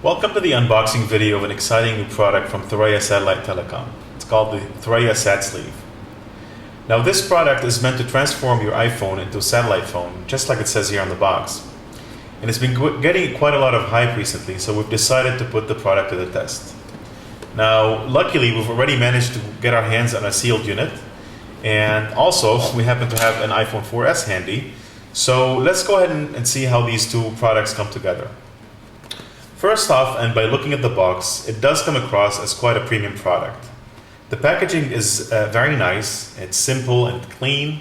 Welcome to the unboxing video of an exciting new product from Thuraya Satellite Telecom. It's called the Thuraya SatSleeve. Now this product is meant to transform your iPhone into a satellite phone, just like it says here on the box. And it's been getting quite a lot of hype recently, so we've decided to put the product to the test. Now, luckily, we've already managed to get our hands on a sealed unit, and also we happen to have an iPhone 4S handy. So let's go ahead and see how these two products come together. First off, and by looking at the box, it does come across as quite a premium product. The packaging is very nice, it's simple and clean.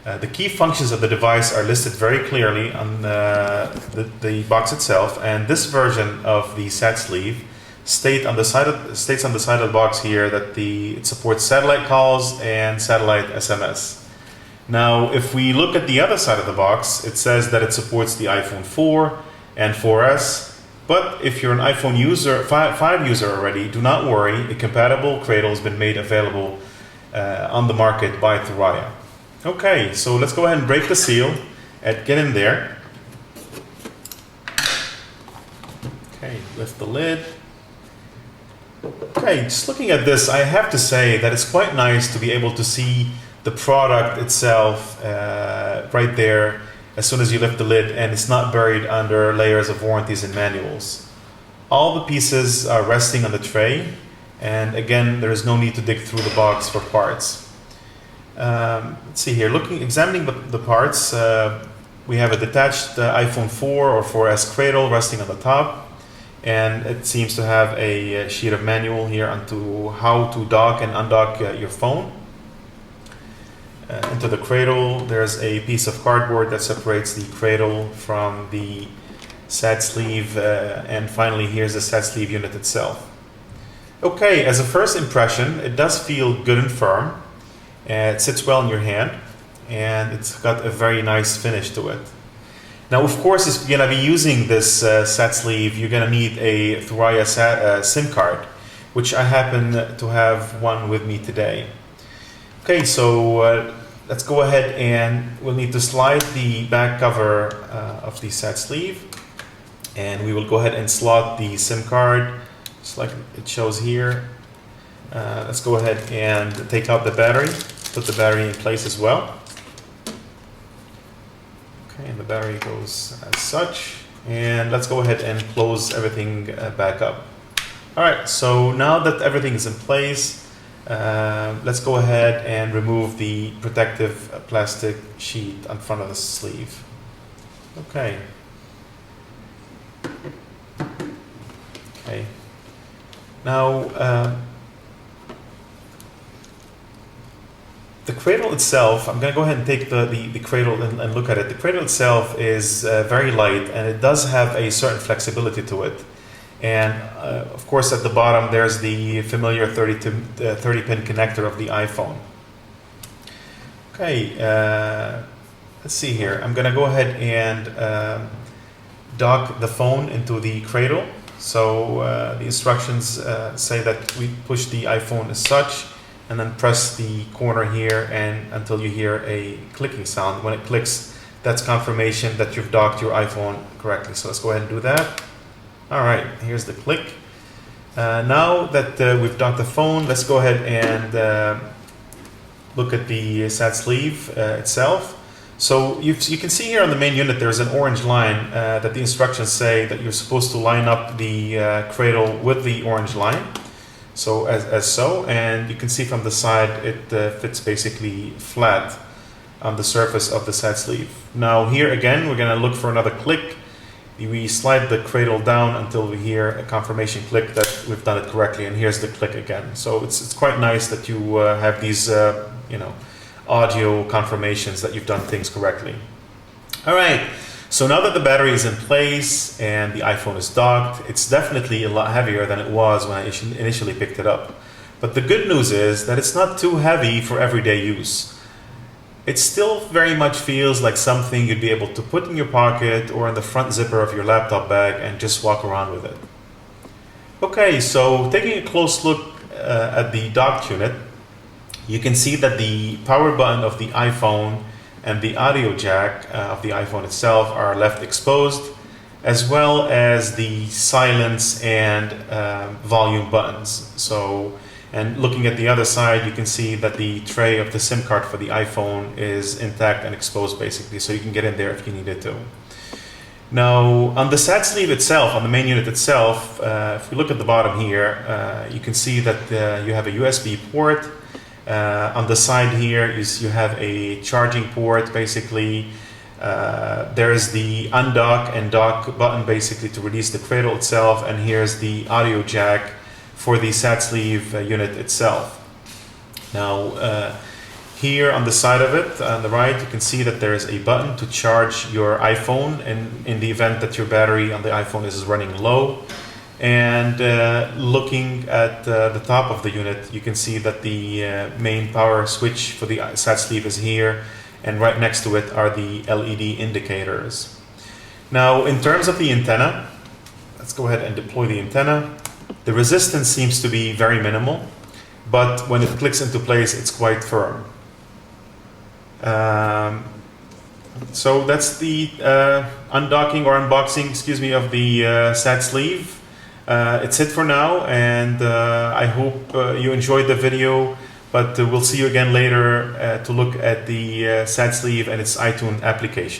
The key functions of the device are listed very clearly on the box itself, and this version of the SatSleeve states on the side of the box here that it supports satellite calls and satellite SMS. Now, if we look at the other side of the box, it says that it supports the iPhone 4 and 4S. But if you're an iPhone 5 user already, do not worry, a compatible cradle has been made available on the market by Thuraya. Okay, so let's go ahead and break the seal and get in there. Okay, lift the lid. Okay, just looking at this, I have to say that it's quite nice to be able to see the product itself right there as soon as you lift the lid, and it's not buried under layers of warranties and manuals. All the pieces are resting on the tray, and again, there is no need to dig through the box for parts. Let's see here, examining the parts, we have a detached iPhone 4 or 4S cradle resting on the top, and it seems to have a sheet of manual here onto how to dock and undock your phone. Into the cradle, there's a piece of cardboard that separates the cradle from the SatSleeve, and finally here's the SatSleeve unit itself. Okay, as a first impression, it does feel good and firm. It sits well in your hand, and it's got a very nice finish to it. Now, of course, if you're going to be using this SatSleeve, you're going to need a Thuraya SIM card, which I happen to have one with me today. Okay, so let's go ahead and we'll need to slide the back cover of the SatSleeve, and we will go ahead and slot the SIM card just like it shows here. Let's go ahead and take out the battery, put the battery in place as well. Okay, and the battery goes as such, and let's go ahead and close everything back up. Alright, so now that everything is in place, let's go ahead and remove the protective plastic sheet on front of the sleeve. Okay. Okay. Now, the cradle itself, I'm going to go ahead and take the cradle and look at it. The cradle itself is very light, and it does have a certain flexibility to it. And of course, at the bottom, there's the familiar 30-pin connector of the iPhone. Okay, let's see here. I'm going to go ahead and dock the phone into the cradle. So the instructions say that we push the iPhone as such, and then press the corner here and until you hear a clicking sound. When it clicks, that's confirmation that you've docked your iPhone correctly. So let's go ahead and do that. All right, here's the click. Now that we've docked the phone, let's go ahead and look at the SatSleeve itself. So you can see here on the main unit there's an orange line that the instructions say that you're supposed to line up the cradle with the orange line. So as so, and you can see from the side it fits basically flat on the surface of the SatSleeve. Now here again, we're going to look for another click. We slide the cradle down until we hear a confirmation click that we've done it correctly, and here's the click again. So it's quite nice that you have these audio confirmations that you've done things correctly. All right, so now that the battery is in place and the iPhone is docked, it's definitely a lot heavier than it was when I initially picked it up. But the good news is that it's not too heavy for everyday use. It still very much feels like something you'd be able to put in your pocket or in the front zipper of your laptop bag and just walk around with it. Okay, so taking a close look at the docked unit, you can see that the power button of the iPhone and the audio jack of the iPhone itself are left exposed. as well as the silence and volume buttons. So, and looking at the other side, you can see that the tray of the SIM card for the iPhone is intact and exposed basically, so you can get in there if you needed to. Now, on the SatSleeve itself, on the main unit itself, if we look at the bottom here, you can see that you have a USB port. On the side here you have a charging port basically. There's the undock and dock button basically to release the cradle itself, and here's the audio jack for the SatSleeve unit itself. Now, here on the side of it, on the right, you can see that there is a button to charge your iPhone in the event that your battery on the iPhone is running low. And looking at the top of the unit, you can see that the main power switch for the SatSleeve is here, and right next to it are the LED indicators. Now, in terms of the antenna, let's go ahead and deploy the antenna. The resistance seems to be very minimal, but when it clicks into place, it's quite firm. So that's the undocking or unboxing, excuse me, of the SatSleeve. It's it for now, and I hope you enjoyed the video, but we'll see you again later to look at the SatSleeve and its iTunes application.